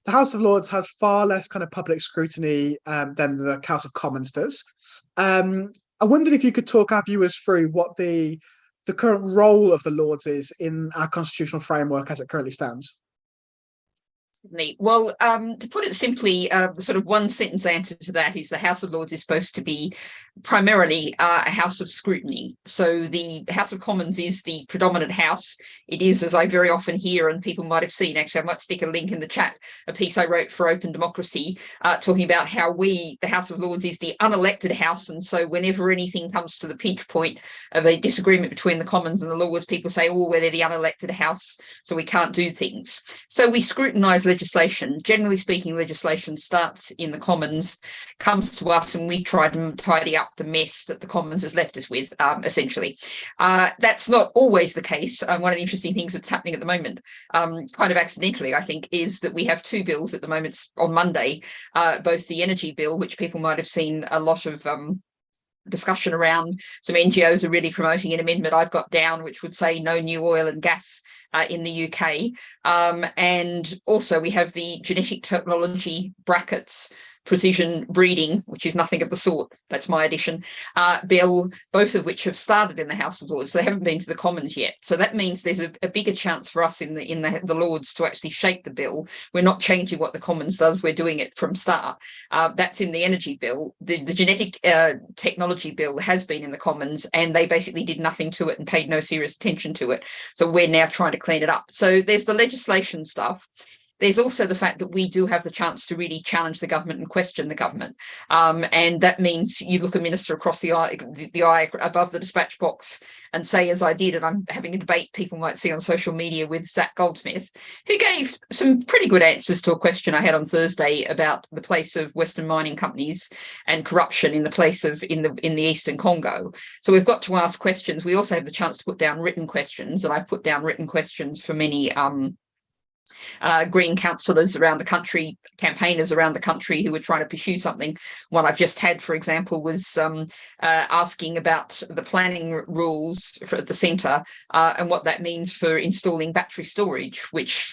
the House of Lords has far less kind of public scrutiny than the House of Commons does. I wondered if you could talk our viewers through what the current role of the Lords is in our constitutional framework as it currently stands. Well, to put it simply, the sort of one sentence answer to that is the House of Lords is supposed to be primarily a house of scrutiny. So the House of Commons is the predominant house. It is, as I very often hear, and people might have seen, actually, I might stick a link in the chat, a piece I wrote for Open Democracy, talking about how the House of Lords, is the unelected house. And so whenever anything comes to the pinch point of a disagreement between the Commons and the Lords, people say, oh, well, they're the unelected house, so we can't do things. So we scrutinise legislation. Generally speaking, legislation starts in the Commons, comes to us, and we try to tidy up the mess that the Commons has left us with, essentially. That's not always the case. One of the interesting things that's happening at the moment, kind of accidentally, I think, is that we have two bills at the moment on Monday, both the energy bill, which people might have seen a lot of discussion around. Some NGOs are really promoting an amendment I've got down, which would say no new oil and gas in the UK. And also we have the genetic technology brackets precision breeding, which is nothing of the sort. That's my addition. Bill, both of which have started in the House of Lords. They haven't been to the Commons yet. So that means there's a bigger chance for us in the Lords to actually shape the bill. We're not changing what the Commons does. We're doing it from start. That's in the energy bill. The genetic technology bill has been in the Commons, and they basically did nothing to it and paid no serious attention to it. So we're now trying to clean it up. So there's the legislation stuff. There's also the fact that we do have the chance to really challenge the government and question the government. And that means you look a minister across the eye above the dispatch box and say, as I did, and I'm having a debate people might see on social media with Zach Goldsmith, who gave some pretty good answers to a question I had on Thursday about the place of Western mining companies and corruption in the place of in the Eastern Congo. So we've got to ask questions. We also have the chance to put down written questions, and I've put down written questions for many Green councillors around the country, campaigners around the country who were trying to pursue something. One I've just had, for example, was asking about the planning rules at the centre and what that means for installing battery storage,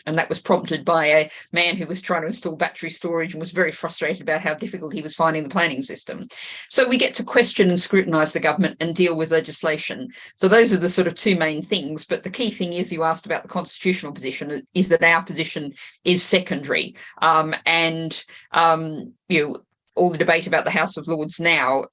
and that was prompted by a man who was trying to install battery storage and was very frustrated about how difficult he was finding the planning system. So we get to question and scrutinise the government and deal with legislation. So those are the sort of two main things. But the key thing is, you asked about the constitutional position, is that our position is secondary. All the debate about the House of Lords now,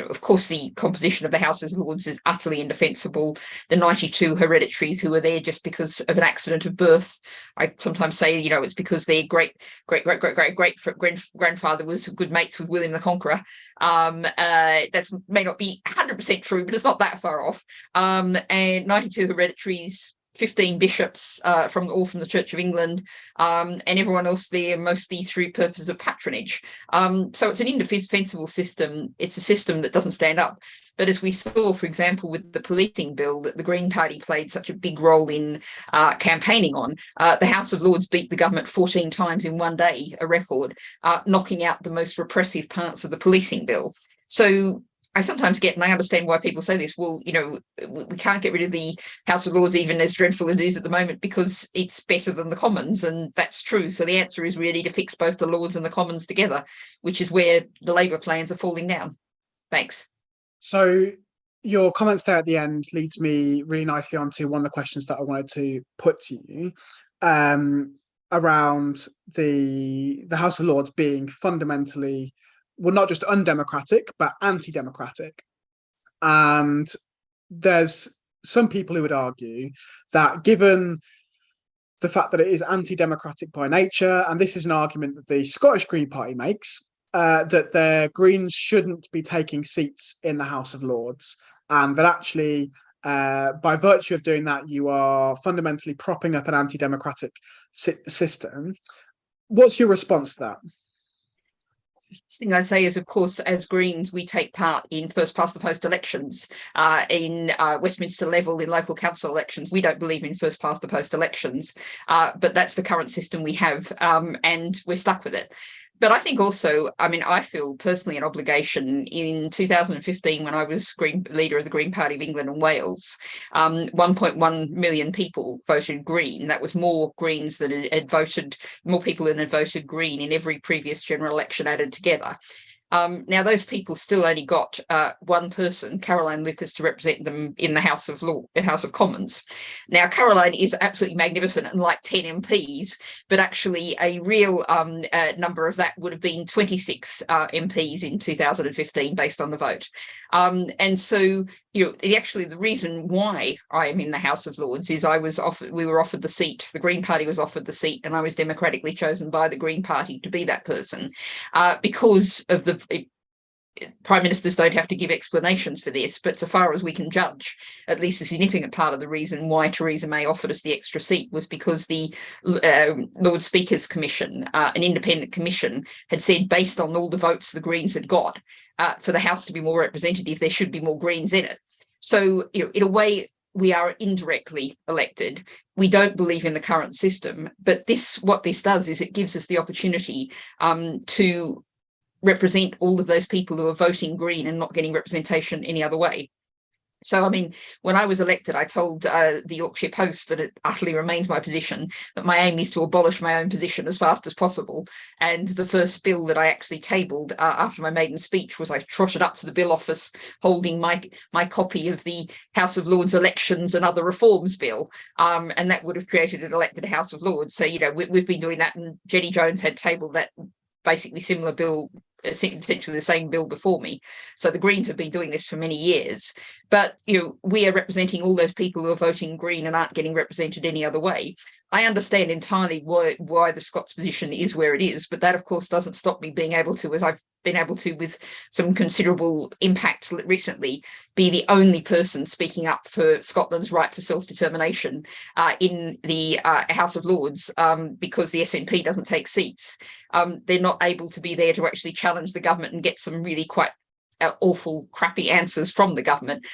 of course, the composition of the House of Lords is utterly indefensible. The 92 hereditaries who are there just because of an accident of birth. I sometimes say, it's because their great-great-great-great-grandfather was good mates with William the Conqueror. That may not be 100% true, but it's not that far off. And 92 hereditaries, 15 bishops from the Church of England, and everyone else there mostly through purpose of patronage. So it's an indefensible system. It's a system that doesn't stand up. But as we saw, for example, with the policing bill that the Green Party played such a big role in campaigning on, the House of Lords beat the government 14 times in one day, a record, knocking out the most repressive parts of the policing bill. So I sometimes get, and I understand why people say this, well, we can't get rid of the House of Lords, even as dreadful as it is at the moment, because it's better than the Commons, and that's true. So the answer is really to fix both the Lords and the Commons together, which is where the Labour plans are falling down. Thanks. So your comments there at the end leads me really nicely onto one of the questions that I wanted to put to you, around the House of Lords being fundamentally, well, not just undemocratic, but anti-democratic. And there's some people who would argue that, given the fact that it is anti-democratic by nature, and this is an argument that the Scottish Green Party makes, that the Greens shouldn't be taking seats in the House of Lords, and that actually, by virtue of doing that, you are fundamentally propping up an anti-democratic system. What's your response to that? First thing I'd say is, of course, as Greens, we take part in first past the post elections in Westminster level, in local council elections. We don't believe in first past the post elections, but that's the current system we have, and we're stuck with it. But I think also, I mean, I feel personally an obligation. In 2015, when I was leader of the Green Party of England and Wales, 1.1 million people voted Green. That was more Greens than had voted, more people than had voted Green in every previous general election added together. Now, those people still only got one person, Caroline Lucas, to represent them in the House of Commons. Now, Caroline is absolutely magnificent and like 10 MPs, but actually a real number of that would have been 26 MPs in 2015 based on the vote. And so, actually the reason why I am in the House of Lords is we were offered the seat, the Green Party was offered the seat, and I was democratically chosen by the Green Party to be that person because of the Prime Ministers don't have to give explanations for this, but so far as we can judge, at least a significant part of the reason why Theresa May offered us the extra seat was because the Lord Speaker's Commission, an independent commission, had said, based on all the votes the Greens had got, for the House to be more representative, there should be more Greens in it. So, in a way, we are indirectly elected. We don't believe in the current system, but what this does is it gives us the opportunity to represent all of those people who are voting Green and not getting representation any other way. So, I mean, when I was elected, I told the Yorkshire Post that it utterly remains my position that my aim is to abolish my own position as fast as possible. And the first bill that I actually tabled after my maiden speech was I trotted up to the bill office holding my copy of the House of Lords Elections and Other Reforms Bill. And that would have created an elected House of Lords. So, we've been doing that, and Jenny Jones had tabled that basically similar bill, essentially the same bill before me. So the Greens have been doing this for many years, but we are representing all those people who are voting Green and aren't getting represented any other way. I understand entirely why the Scots position is where it is, but that of course doesn't stop me being able to, as I've been able to with some considerable impact recently, be the only person speaking up for Scotland's right for self-determination in the House of Lords, because the SNP doesn't take seats. They're not able to be there to actually challenge the government and get some really quite awful, crappy answers from the government.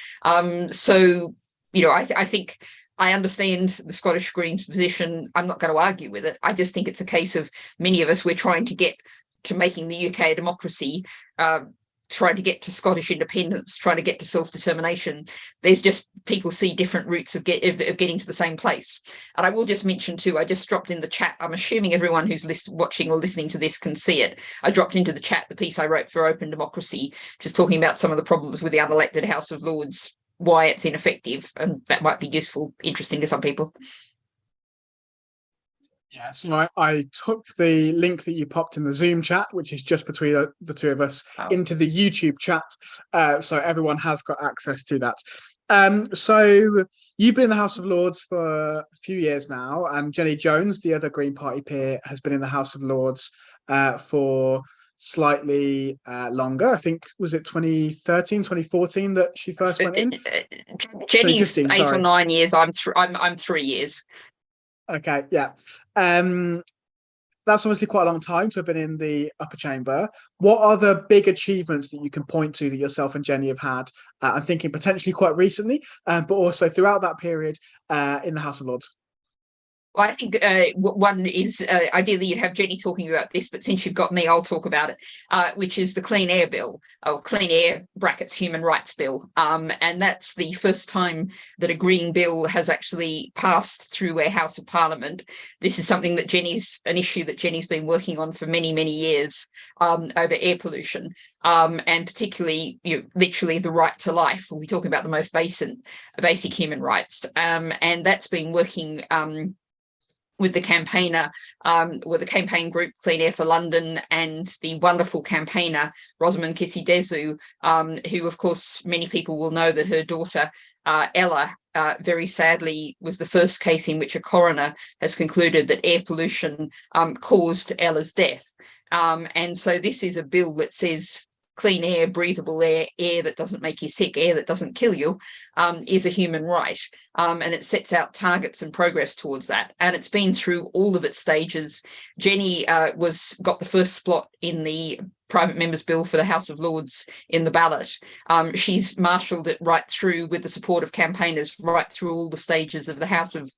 So, I think I understand the Scottish Greens position. I'm not going to argue with it. I just think it's a case of many of us, we're trying to get to making the UK a democracy, trying to get to Scottish independence, trying to get to self-determination. There's just, people see different routes of getting to the same place. And I will just mention too, I just dropped in the chat, I'm assuming everyone who's watching or listening to this can see it. I dropped into the chat the piece I wrote for Open Democracy, just talking about some of the problems with the unelected House of Lords, why it's ineffective, and that might be useful, interesting to some people. Yeah, so I took the link that you popped in the Zoom chat, which is just between the two of us, into the YouTube chat, so everyone has got access to that. So you've been in the House of Lords for a few years now, and Jenny Jones, the other Green Party peer, has been in the House of Lords for slightly longer. I think, was it 2013, 2014 that she first went in? Jenny's 8 or 9 years. I'm 3 years. Okay, yeah. That's obviously quite a long time to have been in the upper chamber. What are the big achievements that you can point to that yourself and Jenny have had? I'm thinking potentially quite recently, but also throughout that period in the House of Lords. Well, I think one is ideally you'd have Jenny talking about this, but since you've got me, I'll talk about it, which is the Clean Air Bill, or Clean Air (Human Rights Bill). And that's the first time that a Green bill has actually passed through a House of Parliament. This is something that an issue that Jenny's been working on for many, many years, over air pollution, and particularly, literally the right to life. We'll be talking about the most basic human rights. And that's been working with the campaigner, with the campaign group Clean Air for London, and the wonderful campaigner Rosamund Kisidezu, who of course many people will know that her daughter Ella very sadly was the first case in which a coroner has concluded that air pollution caused Ella's death. And so this is a bill that says clean air, breathable air, air that doesn't make you sick, air that doesn't kill you, is a human right. And it sets out targets and progress towards that. And it's been through all of its stages. Jenny got the first slot in the private members bill for the House of Lords in the ballot. She's marshalled it right through with the support of campaigners, right through all the stages of the House of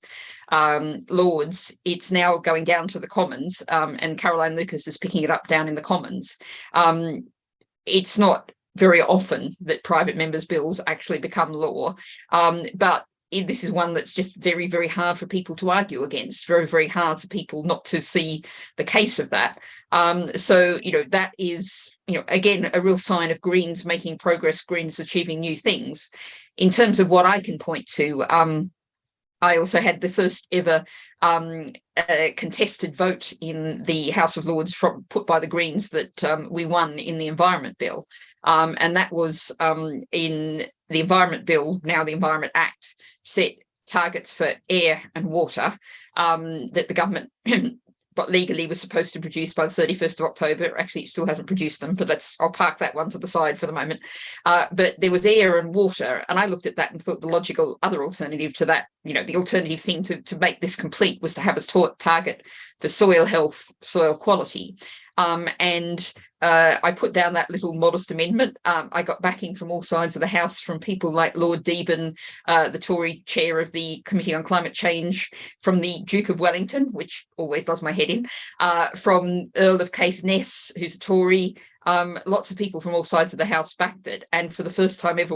Lords. It's now going down to the Commons, and Caroline Lucas is picking it up down in the Commons. It's not very often that private members' bills actually become law, but this is one that's just very, very hard for people to argue against, very, very hard for people not to see the case of that. So, that is, again, a real sign of Greens making progress, Greens achieving new things. In terms of what I can point to, I also had the first ever contested vote in the House of Lords put by the Greens that we won in the Environment Bill. And that was in the Environment Bill, now the Environment Act, set targets for air and water that the government but legally was supposed to produce by the 31st of October. Actually, it still hasn't produced them, but I'll park that one to the side for the moment. But there was air and water, and I looked at that and thought the logical other alternative to that, the alternative thing to make this complete was to have a target for soil health, soil quality. And I put down that little modest amendment. I got backing from all sides of the House, from people like Lord Deben, the Tory chair of the Committee on Climate Change, from the Duke of Wellington, which always does my head in, from Earl of Caithness, who's a Tory. Lots of people from all sides of the House backed it, and for the first time ever,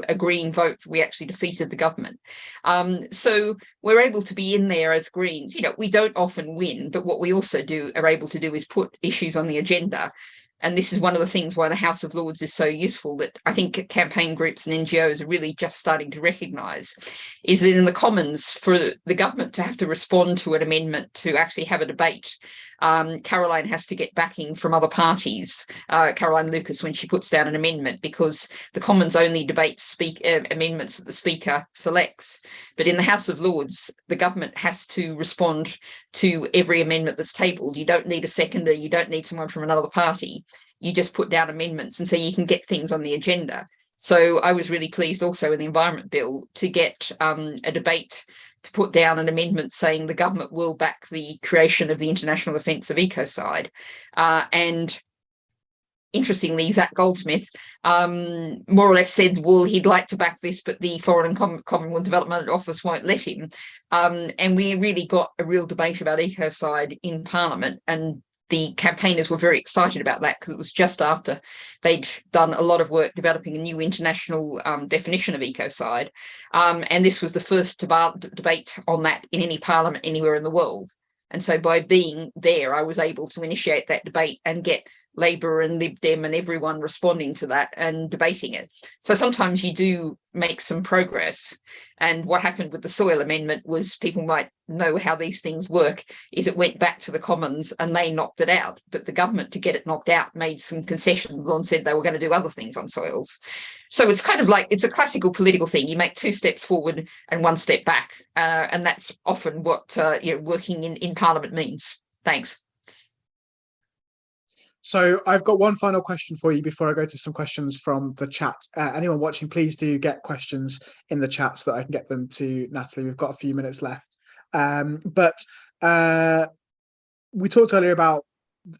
a Green vote, we actually defeated the government. So we're able to be in there as Greens. We don't often win, but what we also are able to do is put issues on the agenda. And this is one of the things why the House of Lords is so useful, that I think campaign groups and NGOs are really just starting to recognise, is that in the Commons, for the government to have to respond to an amendment, to actually have a debate, Caroline has to get backing from other parties, Caroline Lucas, when she puts down an amendment, because the Commons only debates amendments that the Speaker selects. But in the House of Lords, the government has to respond to every amendment that's tabled. You don't need a seconder, you don't need someone from another party. You just put down amendments, and so you can get things on the agenda. So I was really pleased also in the Environment Bill to get a debate to put down an amendment saying the government will back the creation of the international offence of ecocide. And interestingly, Zach Goldsmith more or less said, well, he'd like to back this, but the Foreign and Commonwealth Development Office won't let him. And we really got a real debate about ecocide in Parliament, and the campaigners were very excited about that, because it was just after they'd done a lot of work developing a new international definition of ecocide. And this was the first debate on that in any parliament anywhere in the world. And so by being there, I was able to initiate that debate and get Labour and Lib Dem and everyone responding to that and debating it. So sometimes you do make some progress. And what happened with the soil amendment was, people might know how these things work, is it went back to the Commons and they knocked it out. But the government, to get it knocked out, made some concessions and said they were going to do other things on soils. So it's kind of like, it's a classical political thing. You make 2 steps forward and 1 step back. And that's often what working in Parliament means. Thanks. So I've got one final question for you before I go to some questions from the chat. Anyone watching, please do get questions in the chat so that I can get them to Natalie. We've got a few minutes left. But we talked earlier about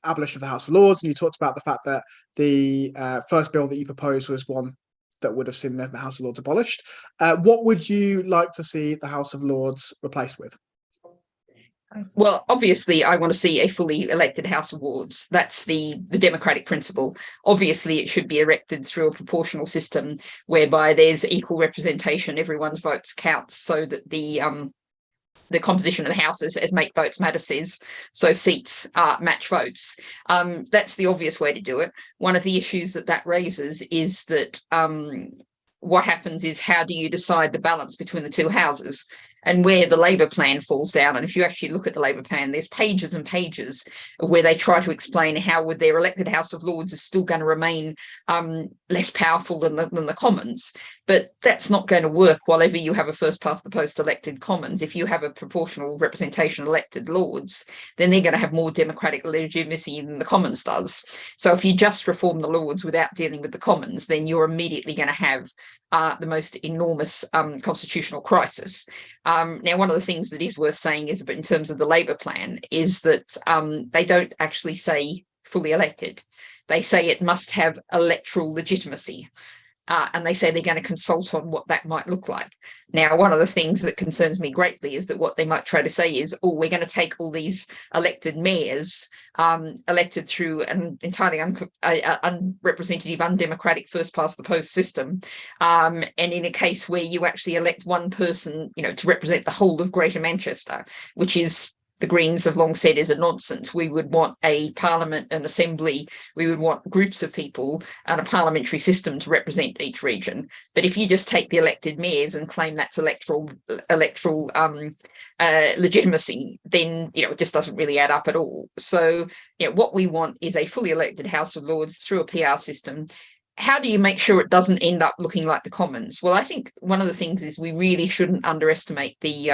abolition of the House of Lords, and you talked about the fact that the first bill that you proposed was one that would have seen the House of Lords abolished. What would you like to see the House of Lords replaced with? Well, obviously, I want to see a fully elected House of Lords. That's the democratic principle. Obviously, it should be elected through a proportional system whereby there's equal representation, everyone's votes counts, so that the composition of the House, as Make Votes Matter says, so seats match votes. That's the obvious way to do it. One of the issues that raises is that what happens is, how do you decide the balance between the 2 houses? and where the Labor plan falls down. And if you actually look at the Labor plan, there's pages and pages where they try to explain how with their elected House of Lords is still going to remain less powerful than the Commons. But that's not going to work while ever you have a first past the post elected Commons. If you have a proportional representation elected Lords, then they're going to have more democratic legitimacy than the Commons does. So if you just reform the Lords without dealing with the Commons, then you're immediately going to have the most enormous constitutional crisis. Now, one of the things that is worth saying is, in terms of the Labor plan, is that they don't actually say fully elected. They say it must have electoral legitimacy. And they say they're going to consult on what that might look like. Now, one of the things that concerns me greatly is that what they might try to say is, oh, we're going to take all these elected mayors elected through an entirely unrepresentative, undemocratic first past the post system. And in a case where you actually elect one person, to represent the whole of Greater Manchester, which is the Greens have long said is a nonsense. We would want a parliament, an assembly, we would want groups of people and a parliamentary system to represent each region. But if you just take the elected mayors and claim that's electoral legitimacy, then it just doesn't really add up at all. So what we want is a fully elected House of Lords through a PR system. How do you make sure it doesn't end up looking like the Commons? Well, I think one of the things is we really shouldn't underestimate the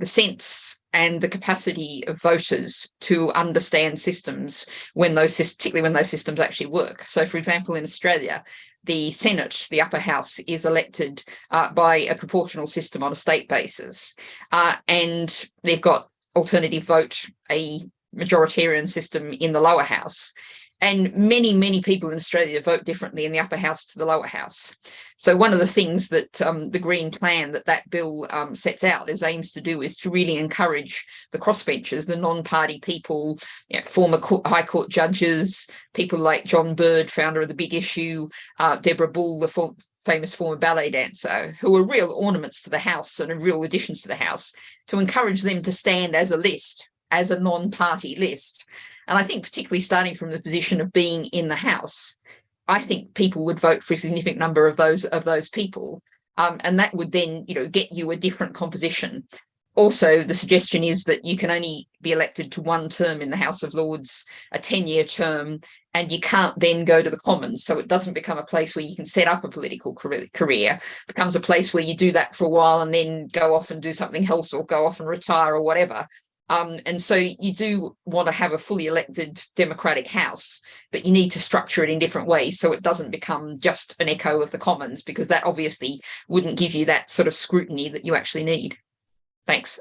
sense and the capacity of voters to understand systems particularly when those systems actually work. So, for example, in Australia, the Senate, the upper house, is elected by a proportional system on a state basis, and they've got alternative vote, a majoritarian system in the lower house. And many, many people in Australia vote differently in the upper house to the lower house. So one of the things that the Green plan that bill sets out aims to do is to really encourage the crossbenchers, the non-party people, former High Court judges, people like John Bird, founder of The Big Issue, Deborah Bull, the famous former ballet dancer, who are real ornaments to the House and real additions to the House, to encourage them to stand as a list, as a non-party list. And I think particularly starting from the position of being in the House, I think people would vote for a significant number of those people. And that would then, get you a different composition. Also, the suggestion is that you can only be elected to one term in the House of Lords, a 10-year term, and you can't then go to the Commons. So it doesn't become a place where you can set up a political career. It becomes a place where you do that for a while and then go off and do something else or go off and retire or whatever. And so you do want to have a fully elected democratic House, but you need to structure it in different ways so it doesn't become just an echo of the Commons, because that obviously wouldn't give you that sort of scrutiny that you actually need. Thanks.